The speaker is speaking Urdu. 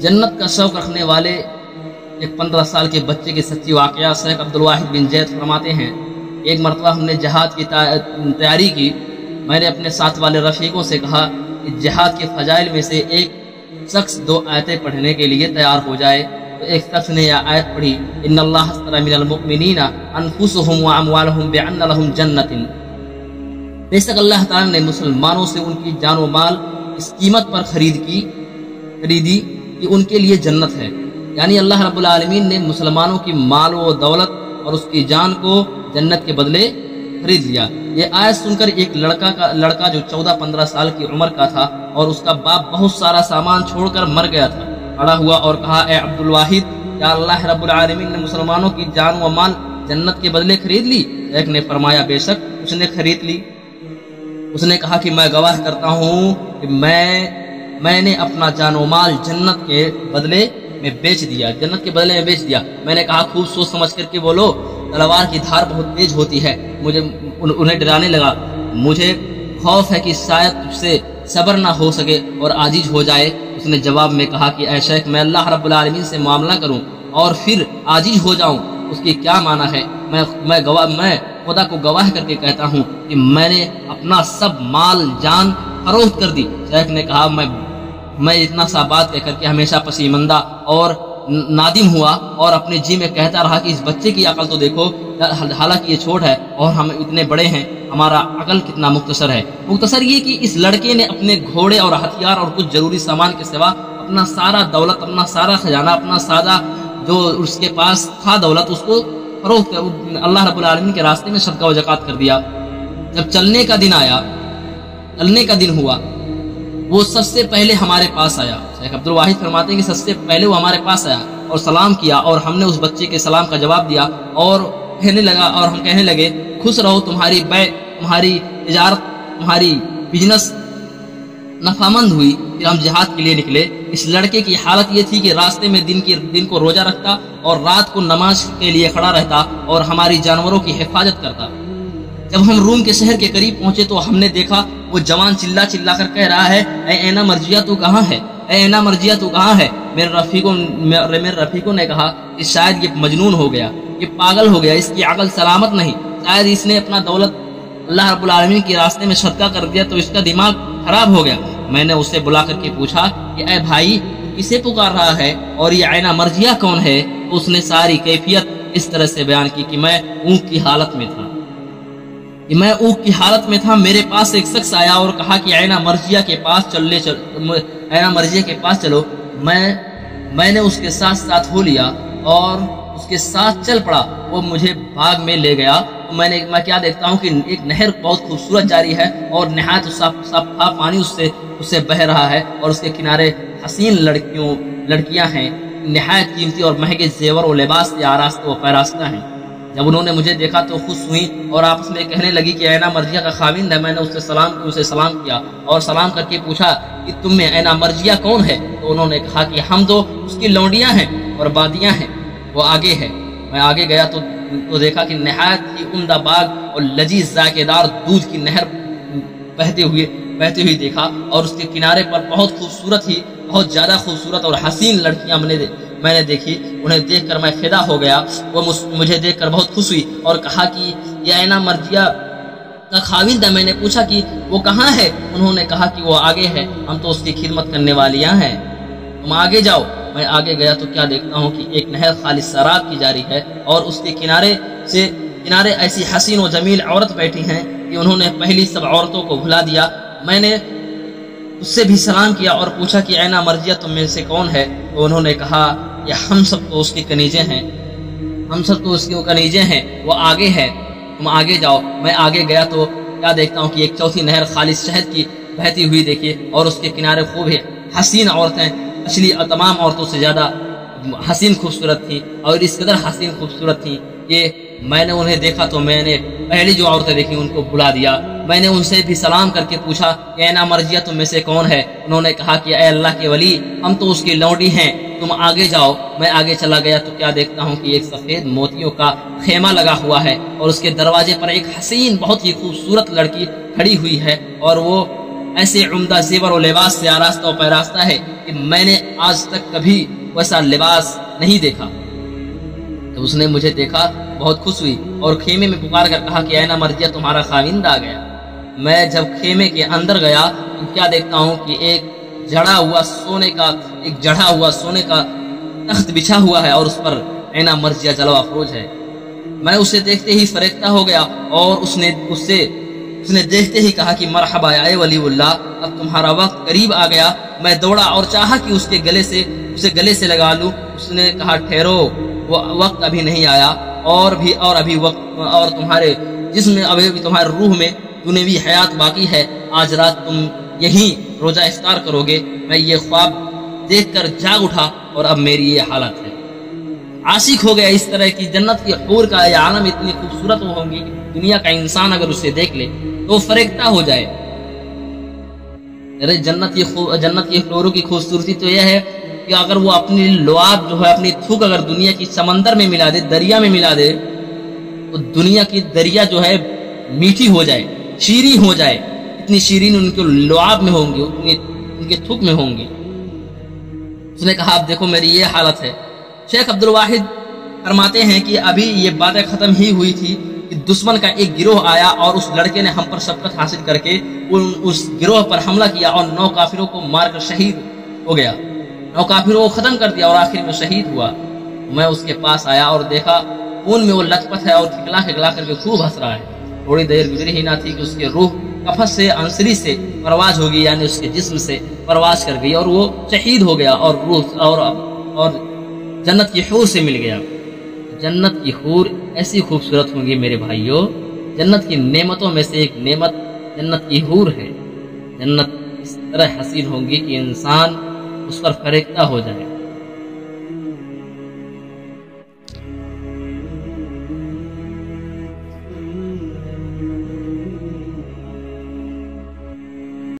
جنت کا شوق رکھنے والے ایک 15 سال کے بچے کی سچی واقعہ شیخ عبدالواحد بن زید فرماتے ہیں، ایک مرتبہ ہم نے جہاد کی تیاری کی۔ میں نے اپنے ساتھ والے رفیقوں سے کہا کہ جہاد کے فضائل میں سے ایک شخص 2 آیتیں پڑھنے کے لیے تیار ہو جائے۔ تو ایک شخص نے یہ آیت پڑھی، ان اللہ اشتری من المؤمنین انفسهم واموالهم بان لهم جنۃ، بے شک اللہ تعالیٰ نے مسلمانوں سے ان کی جان و مال اس قیمت پر خریدی کہ ان کے لیے جنت ہے۔ یعنی اللہ رب العالمین نے مسلمانوں کی مال و دولت اور اس کی جان کو جنت کے بدلے خرید لیا۔ یہ آیت سن کر ایک لڑکا جو 14-15 سال کی عمر کا تھا اور اس کا باپ بہت سارا سامان چھوڑ کر مر گیا تھا، کھڑا ہوا اور کہا، اے عبدالواحد، کیا اللہ رب العالمین نے مسلمانوں کی جان و مال جنت کے بدلے خرید لی؟ ایک نے فرمایا، بے شک اس نے خرید لی۔ اس نے کہا کہ میں گواہ کرتا ہوں کہ میں نے اپنا جان و مال جنت کے بدلے میں بیچ دیا، جنت کے بدلے میں بیچ دیا۔ میں نے کہا، خوب سوچ سمجھ کر کے بولو، تلوار کی دھار بہت تیز ہوتی ہے۔ انہیں ڈرانے لگا، مجھے خوف ہے کہ شاید تجھ سے صبر نہ ہو سکے اور عاجز ہو جائے۔ اس نے جواب میں کہا کہ اے شیخ، میں اللہ رب العالمین سے معاملہ کروں اور پھر عاجز ہو جاؤں، اس کی کیا معنی ہے؟ میں خدا کو گواہ کر کے کہتا ہوں کہ میں نے اپنا سب مال جان فروخت کر دی۔ شیخ نے کہا، میں اتنا سا بات کہہ کر کے ہمیشہ پسیماندہ اور نادم ہوا اور اپنے جی میں کہتا رہا کہ اس بچے کی عقل تو دیکھو، حالانکہ یہ چھوٹ ہے اور ہم اتنے بڑے ہیں، ہمارا عقل کتنا مختصر ہے۔ مختصر یہ کہ اس لڑکے نے اپنے گھوڑے اور ہتھیار اور کچھ ضروری سامان کے سوا اپنا سارا دولت، اپنا سارا خزانہ، اپنا سارا جو اس کے پاس تھا دولت، اس کو فروخت اللہ رب العالمین کے راستے میں صدقہ و زکوٰۃ کر دیا۔ جب چلنے کا دن ہوا، وہ سب سے پہلے ہمارے پاس آیا۔ شیخ عبدالواحد فرماتے ہیں کہ سب سے پہلے وہ ہمارے پاس آیا اور سلام کیا، اور ہم نے اس بچے کے سلام کا جواب دیا اور ہم کہنے لگے، خوش رہو، تمہاری بیع، تمہاری تجارت، تمہاری بزنس نفامند ہوئی۔ پھر ہم جہاد کے لیے نکلے۔ اس لڑکے کی حالت یہ تھی کہ راستے میں دن کو روزہ رکھتا اور رات کو نماز کے لیے کھڑا رہتا اور ہماری جانوروں کی حفاظت کرتا۔ جب ہم روم کے شہر کے قریب پہنچے تو ہم نے دیکھا وہ جوان چلا کر کہہ رہا ہے، اے اینا مرجیہ تو کہاں ہے؟ اے اینا مرجیہ تو کہاں ہے؟ میرے رفیقوں نے کہا کہ شاید یہ مجنون ہو گیا، یہ پاگل ہو گیا، اس کی عقل سلامت نہیں، شاید اس نے اپنا دولت اللہ رب العالمین کے راستے میں صدقہ کر دیا تو اس کا دماغ خراب ہو گیا۔ میں نے اسے بلا کر کے پوچھا کہ اے بھائی، کسے پکار رہا ہے اور یہ اینا مرجیہ کون ہے؟ تو اس نے ساری کیفیت اس طرح سے بیان کی کہ میں اونگ کی حالت میں تھا، میرے پاس ایک شخص آیا اور کہا کہ اینا مرجیہ کے پاس چلو۔ میں نے اس کے ساتھ ہو لیا اور اس کے ساتھ چل پڑا۔ وہ مجھے باغ میں لے گیا۔ میں کیا دیکھتا ہوں کہ ایک نہر بہت خوبصورت جاری ہے اور نہایت صاف پانی اس سے بہ رہا ہے اور اس کے کنارے حسین لڑکیاں ہیں، نہایت قیمتی اور مہنگے زیور و لباس سے آراستہ و پیراستہ ہیں۔ جب انہوں نے مجھے دیکھا تو خوش ہوئی اور آپس میں کہنے لگی کہ اینا مرجیہ کا خاوند ہے۔ میں نے اسے سلام کیا اور سلام کر کے پوچھا کہ تم میں اینا مرجیہ کون ہے؟ تو انہوں نے کہا کہ ہم تو اس کی لونڈیاں ہیں اور بادیاں ہیں، وہ آگے ہے۔ میں آگے گیا تو دیکھا کہ نہایت ہی عمدہ باغ اور لذیذ ذائقے دار دودھ کی نہر بہتے ہوئی دیکھا، اور اس کے کنارے پر بہت زیادہ خوبصورت اور حسین لڑکیاں میں نے دیکھی۔ انہیں دیکھ کر میں فدا ہو گیا۔ وہ مجھے دیکھ کر بہت خوش ہوئی اور کہا کہ یہ اینا مرجیہ کا خاوند ہے۔ میں نے پوچھا کہ وہ کہاں ہے؟ انہوں نے کہا کہ وہ آگے ہے، ہم تو اس کی خدمت کرنے والیاں ہیں، تم آگے جاؤ۔ میں آگے گیا تو کیا دیکھتا ہوں کہ ایک نہر خالص شراب کی جاری ہے اور اس کے کنارے ایسی حسین و جمیل عورت بیٹھی ہیں کہ انہوں نے پہلی سب عورتوں کو بھلا دیا۔ میں نے اس سے بھی سلام کیا اور پوچھا کہ اینا مرجیہ تم میں سے کون ہے؟ تو انہوں نے کہا کہ ہم سب تو اس کے کنیزے ہیں، وہ آگے ہے، تم آگے جاؤ۔ میں آگے گیا تو کیا دیکھتا ہوں کہ ایک چوتھی نہر خالص شہد کی بہتی ہوئی دیکھیے اور اس کے کنارے خوب حسین عورتیں، پچھلی تمام عورتوں سے زیادہ حسین خوبصورت تھی اور اس قدر حسین خوبصورت تھی کہ میں نے انہیں دیکھا تو میں نے پہلی جو عورتیں دیکھی ان کو بلا دیا۔ میں نے ان سے بھی سلام کر کے پوچھا کہ اینا مرجیہ تم میں سے کون ہے؟ انہوں نے کہا کہ اے اللہ کے ولی، ہم تو اس کی لونڈی ہیں، تم آگے جاؤ۔ میں آگے چلا گیا تو کیا دیکھتا ہوں کہ ایک سفید موتیوں کا خیمہ لگا ہوا ہے اور اس کے دروازے پر ایک حسین بہت ہی خوبصورت لڑکی کھڑی ہوئی ہے اور وہ ایسے عمدہ زیور و لباس سے آراستہ و پیراستہ ہے کہ میں نے آج تک کبھی ویسا لباس نہیں دیکھا۔ جب اس نے مجھے دیکھا بہت خوش ہوئی اور خیمے میں پکار کر کہا کہ اینا مرجیہ تمہارا خاوند آ گیا۔ میں جب خیمے کے اندر گیا تو کیا دیکھتا ہوں کہ ایک جڑا ہوا سونے کا تخت بچھا ہوا ہے اور اس پر اینا مرجیہ جلوہ افروز ہے۔ میں اسے دیکھتے ہی فریفتہ ہو گیا اور اس نے دیکھتے ہی کہا کہ مرحبا اے ولی اللہ، اب تمہارا وقت قریب آ گیا۔ میں دوڑا اور چاہا کہ اسے گلے سے لگا لوں۔ اس نے کہا ٹھہرو، وہ وقت ابھی نہیں آیا، اور تمہارے جسم میں ابھی تمہارے روح میں دنیوی حیات باقی ہے۔ آج رات تم یہیں روزہ افطار کرو گے۔ میں یہ خواب دیکھ کر جاگ اٹھا اور اب میری یہ حالت ہے۔ عاشق ہو گیا اس طرح کی جنت کی حور کا یہ عالم اتنی خوبصورت ہوں گی کہ دنیا کا انسان اگر اسے دیکھ لے تو فریفتہ ہو جائے۔ جنت کی حوروں کی خوبصورتی تو یہ ہے کہ اگر وہ اپنی لعاب جو ہے، اپنی تھوک اگر دنیا کی سمندر میں ملا دے، دریا میں ملا دے، تو دنیا کی دریا جو ہے میٹھی ہو جائے، شیریں ہو جائے۔ اتنی شیرین ان کے لعاب میں ہوں گی، ان کے تھوک میں ہوں گی۔ اس نے کہا اب دیکھو میری یہ حالت ہے۔ شیخ عبدالواحد فرماتے ہیں کہ ابھی یہ باتیں ختم ہی ہوئی تھی کہ دشمن کا ایک گروہ آیا اور اس لڑکے نے ہم پر شفقت حاصل کر کے اس گروہ پر حملہ کیا اور 9 کافروں کو مار کر شہید ہو گیا۔ 9 کافروں کو ختم کر دیا اور آخر میں شہید ہوا۔ میں اس کے پاس آیا اور دیکھا خون میں وہ لت پت ہے اور کھکلا کر کے خوب ہنس رہا ہے۔ تھوڑی دیر گزری ہی نہ تھی کہ اس کے روح کفس سے عنصری سے پرواز ہوگی، یعنی اس کے جسم سے پرواز کر گئی اور وہ شہید ہو گیا اور روح اور جنت کی حور سے مل گیا۔ جنت کی حور ایسی خوبصورت ہوں گی میرے بھائیوں، جنت کی نعمتوں میں سے ایک نعمت جنت کی حور ہے۔ جنت اس طرح حسین ہوں گی کہ انسان اس پر فریفتہ ہو جائے۔